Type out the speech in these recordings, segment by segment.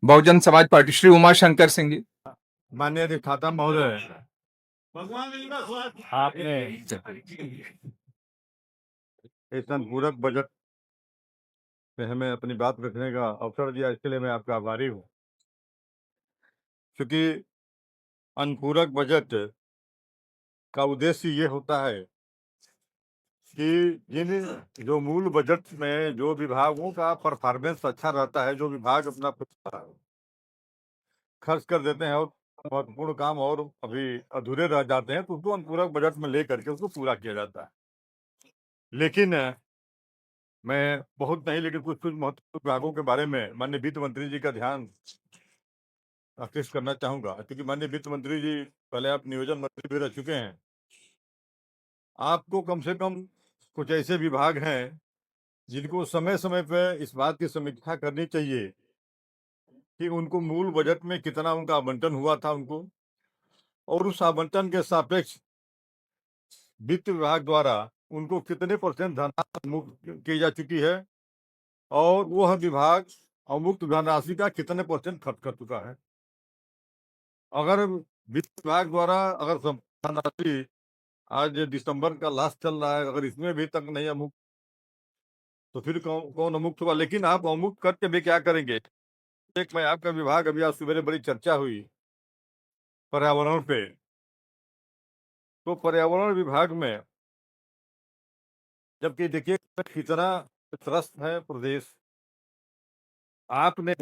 Bahujan Samaj party Shri Umashankar Singh ji. माननीय अधिष्ठाता महोदय, आपने इस अनुपूरक बजट में हमें अपनी बात रखने का अवसर दिया, इसके लिए मैं आपका आभारी हूँ। क्योंकि अनुपूरक बजट का उद्देश्य ये होता है कि जिन जो मूल बजट में जो विभागों का परफॉर्मेंस अच्छा रहता है, जो विभाग अपना पैसा खर्च कर देते हैं और महत्वपूर्ण काम और अभी अधूरे रह जाते हैं, तो उसको अनुपूरक बजट में लेकर के उसको पूरा किया जाता है। लेकिन मैं बहुत नहीं, लेकिन कुछ कुछ महत्वपूर्ण विभागों के बारे में माननीय वित्त मंत्री जी का ध्यान आकृष्ट करना चाहूंगा, क्योंकि माननीय वित्त मंत्री जी पहले आप नियोजन मंत्री भी रह चुके हैं। आपको कम से कम कुछ ऐसे विभाग हैं जिनको समय समय पर इस बात की समीक्षा करनी चाहिए कि उनको मूल बजट में कितना उनका आवंटन हुआ था उनको, और उस आवंटन के सापेक्ष वित्त विभाग द्वारा उनको कितने % धनराशि मुक्त की जा चुकी है, और वह विभाग अमुक्त धनराशि का कितने % खर्च कर चुका है। अगर वित्त विभाग द्वारा अगर धनराशि आज दिसंबर का लास्ट चल रहा है, अगर इसमें भी तक नहीं अमुक्त, तो फिर कौन कौन अमुक्त हुआ। लेकिन आप अमुक्त करके भी क्या करेंगे। एक मैं आपका विभाग, अभी आज सुबह बड़ी चर्चा हुई पर्यावरण पे, तो पर्यावरण विभाग में जबकि देखिए कितना त्रस्त है प्रदेश, आपने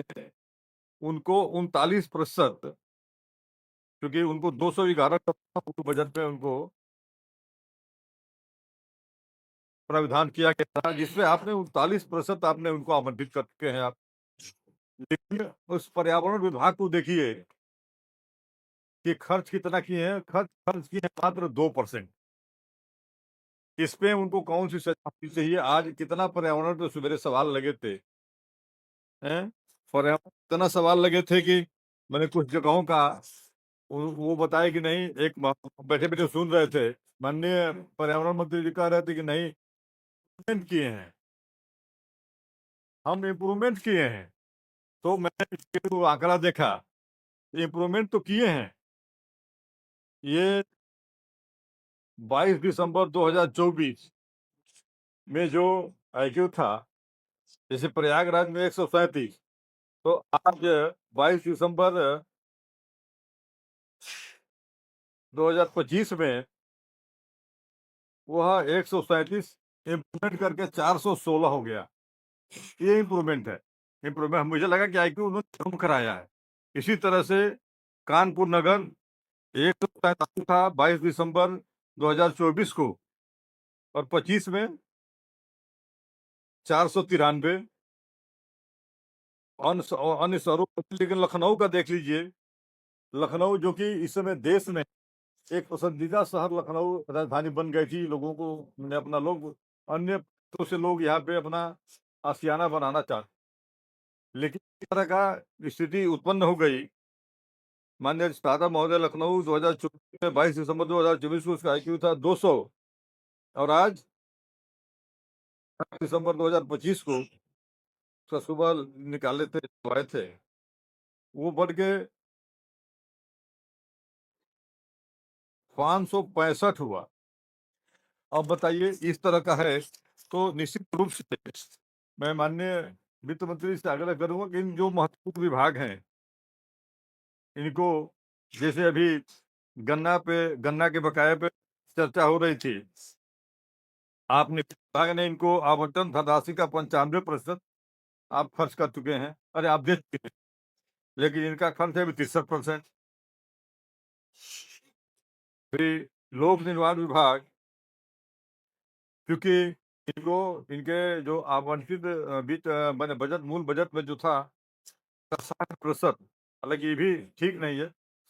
उनको 39%, क्योंकि उनको 211 बजट में उनको प्राविधान किया गया था, जिसमें आपने 39% आपने उनको आवंटित कर चुके हैं आप। लेकिन उस पर्यावरण विभाग को देखिए कि खर्च कितना किए हैं। खर्च किए हैं मात्र 2%। इस पे उनको कौन सी सजा होनी चाहिए। आज कितना पर्यावरण पे सवेरे सवाल लगे थे, हैं? पर्यावरण इतना सवाल लगे थे कि मैंने कुछ जगहों का वो बताया कि नहीं, एक बैठे बैठे सुन रहे थे, माननीय पर्यावरण मंत्री जी कह रहे थे कि नहीं इम्प्रूवमेंट किए हैं, हम इम्प्रूवमेंट किए हैं। तो मैंने इसके आंकड़ा देखा, इम्प्रूवमेंट तो किए हैं। ये 22 दिसंबर 2024 में जो IQ था, जैसे प्रयागराज में 137, तो आज 22 दिसंबर 2025 में वह 137 इम्प्रूवमेंट करके 416 हो गया। ये इम्प्रूवमेंट है। इम्प्रूवमेंट मुझे लगा कि IQ उन्होंने कम कराया है। इसी तरह से कानपुर नगर 143 था 22 दिसंबर 2024 को, और 25 में 493। अन्य शहरों, लेकिन लखनऊ का देख लीजिए, लखनऊ जो कि इस समय देश में एक पसंदीदा शहर लखनऊ राजधानी बन गई थी, लोगों को ने अपना लोग अन्य तो से लोग यहाँ पे अपना आशियाना बनाना चाहते, लेकिन इस तरह का स्थिति उत्पन्न हो गई। माननीय अधिष्ठाता महोदय, लखनऊ 2024 में 22 दिसंबर 2024 को उसका IQ था 200, और आज दिसंबर 2025 को उसका सुबह निकाले थे, आए थे, वो बढ़ के 565 हुआ। अब बताइए, इस तरह का है तो निश्चित रूप से मैं माननीय वित्त मंत्री से आग्रह करूंगा कि इन जो महत्वपूर्ण विभाग हैं इनको, जैसे अभी गन्ना के बकाये पे चर्चा हो रही थी, आपने विभाग ने इनको आवंटन धनराशि का 95% आप खर्च कर चुके हैं। अरे आप देख चुके हैं, लेकिन इनका खर्च है अभी 63%। फिर लोक निर्माण विभाग, क्योंकि इनको इनके जो आवंटित मैंने बजट मूल बजट में जो था 60%, हालांकि ये भी ठीक नहीं है,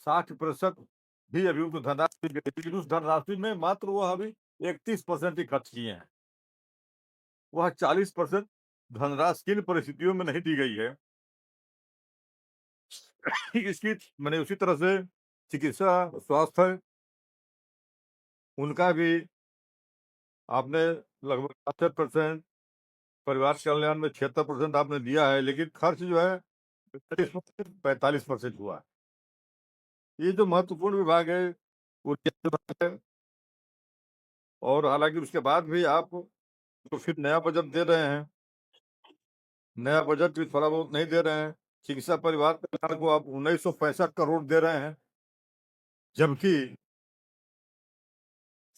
60% भी अभी उनको धनराशि, लेकिन उस धनराशि में मात्र वह अभी 31% ही खर्च किए हैं। वह 40% धनराशि किन परिस्थितियों में नहीं दी गई है इसकी मैंने उसी तरह से चिकित्सा स्वास्थ्य, उनका भी आपने लगभग 68%, परिवार कल्याण में 76% आपने दिया है, लेकिन खर्च जो है 45% हुआ। ये जो महत्वपूर्ण विभाग है ऊर्जा विभाग है, और हालांकि उसके बाद भी आप तो फिर नया बजट दे रहे हैं, नया बजट भी थोड़ा बहुत नहीं दे रहे हैं। चिकित्सा परिवार कल्याण को आप 1965 करोड़ दे रहे हैं, जबकि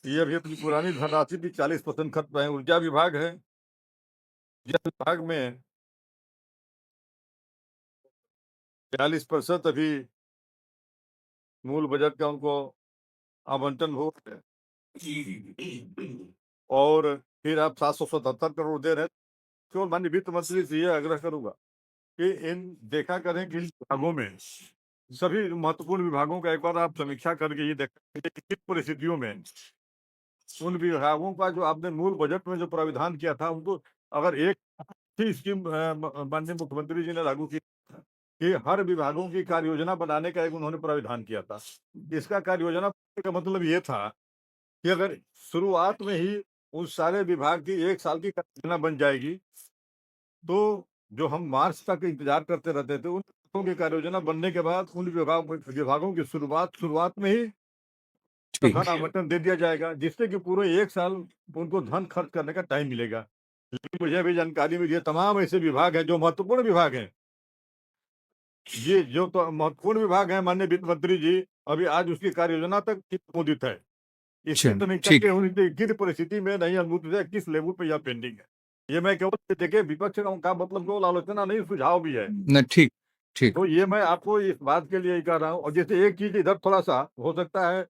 ये अभी अपनी पुरानी धनराशि भी 40% खत्म है। ऊर्जा विभाग है, ऊर्जा विभाग में 40% अभी मूल बजट का उनको आवंटन हो है, और फिर आप 777 करोड़ दे रहे हैं। तो माननीय वित्त मंत्री से ये आग्रह करूंगा कि इन देखा करें कि इन विभागों में, सभी महत्वपूर्ण विभागों का एक बार आप समीक्षा करके ये देखें कि किन परिस्थितियों में उन विभागों का जो आपने मूल बजट में जो प्राविधान किया था, उनको अगर एक ही स्कीम माननीय मुख्यमंत्री जी ने लागू की कि हर विभागों की कार्य योजना बनाने का एक उन्होंने प्राविधान किया था। इसका कार्य योजना का मतलब ये था कि अगर शुरुआत में ही उन सारे विभाग की 1 साल की कार्य योजना बन जाएगी, तो जो हम मार्च तक इंतजार करते रहते थे, उन विभागों की कार्य योजना बनने के बाद उन विभागों की शुरुआत में ही ठीक धन आवंटन दे दिया जाएगा, जिससे कि पूरे 1 साल उनको धन खर्च करने का टाइम मिलेगा। लेकिन मुझे भी जानकारी मिली है, तमाम ऐसे विभाग हैं जो महत्वपूर्ण विभाग हैं। ये जो तो महत्वपूर्ण विभाग है, माननीय वित्त मंत्री जी, अभी आज उसकी कार्य योजना तक अनुमोदित है। इसकी चलिए, समीक्षा ठीक के होने की परिस्थिति में नहीं अनुमोदित है, किस लेवल पे यह पेंडिंग है। ये मैं केवल देखिए विपक्ष का मतलब केवल आलोचना नहीं, सुझाव भी है। न ठीक ठीक तो ये मैं आपको इस बात के लिए ही कह रहा हूँ। और जैसे एक चीज इधर थोड़ा सा हो सकता है,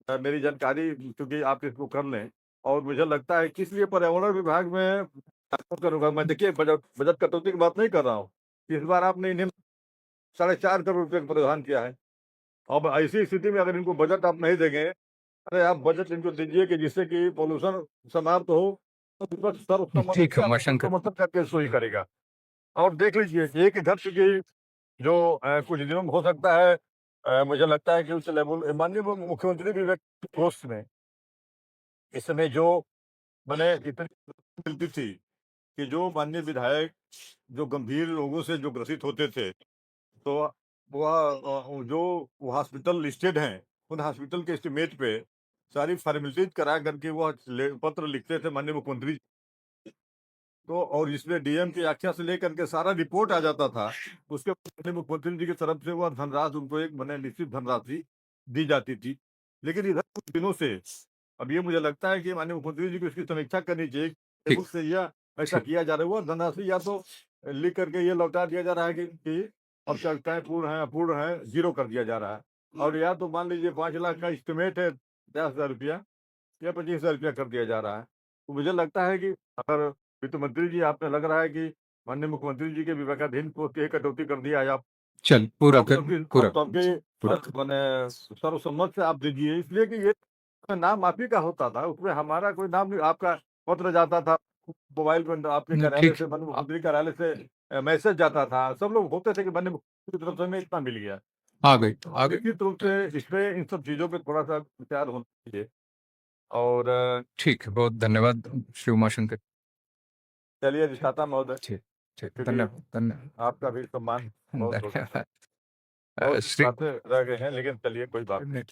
मेरी जानकारी क्योंकि आप इसको कर लें, और मुझे लगता है कि इसलिए पर्यावरण विभाग में करूंगा मैं। देखिए बजट बजट कटौती की बात नहीं कर रहा हूँ, इस बार आपने इन्हें 4.5 करोड़ रुपए का प्रावधान किया है। अब ऐसी स्थिति में अगर इनको बजट आप नहीं देंगे, अरे आप बजट इनको दीजिए कि जिससे कि पॉल्यूशन समाप्त हो, तो विपक्ष ठीक है उमाशंकर। समर्थन करके सो ही करेगा। और देख लीजिए एक इधर चूंकि जो कुछ दिनों में हो सकता है, मुझे लगता है कि उस लेवल माननीय मुख्यमंत्री भी व्यक्ति पोस्ट में इस समय जो मैंने इतनी मिलती थी कि जो माननीय विधायक जो गंभीर रोगों से जो ग्रसित होते थे, तो वह जो वो हॉस्पिटल लिस्टेड हैं, उन हॉस्पिटल के एस्टीमेट पे सारी फॉर्मेलिटीज करा करके वह पत्र लिखते थे माननीय मुख्यमंत्री। तो और इसमें डीएम की आख्या से लेकर के सारा रिपोर्ट आ जाता था, उसके माननीय मुख्यमंत्री जी की तरफ से वह धनराशि उनको एक मैंने निश्चित धनराशि दी जाती थी। लेकिन इधर कुछ दिनों से अब ये मुझे लगता है कि माननीय मुख्यमंत्री जी को इसकी समीक्षा करनी चाहिए ठीक से यह ऐसा ठीक किया जा रहा है। वह धनराशि या तो लिख करके ये लौटा दिया जा रहा है कि आवश्यकताएं पूर्ण है अपूर्ण है, जीरो कर दिया जा रहा है, और या तो मान लीजिए 5 लाख का एस्टिमेट है, 50,000 रुपया या 25,000 रुपया कर दिया जा रहा है। तो मुझे लगता है कि अगर वित्त मंत्री जी, आपने लग रहा है कि माननीय मुख्यमंत्री जी के विवेकाधीन को की कटौती कर दिया है आप, चल पूरा अब कर तो फिर पूरा अब तो आपके पूरा मैंने सर्वसम्मत से आप दीजिए, इसलिए कि ये नाम आप ही का होता था, उसमें हमारा कोई नाम नहीं। आपका पत्र जाता था मोबाइल पर, आपके न, कार्यालय ठीक से, माननीय मुख्यमंत्री कार्यालय से मैसेज जाता था, सब लोग होते थे कि माननीय मुख्यमंत्री की तरफ से हमें इतना मिल गया। आ गई निश्चित रूप से इसपे इन सब चीजों पे थोड़ा सा विचार होना चाहिए। और ठीक है, बहुत धन्यवाद श्री उमाशंकर। चलिए अधिष्ठाता महोदय, ठीक ठीक क्योंकि धन्यवाद धन्यवाद आपका भी सम्मान बहुत धन्यवाद बहुत श्री बातें रह गए हैं, लेकिन चलिए कोई बात नहीं।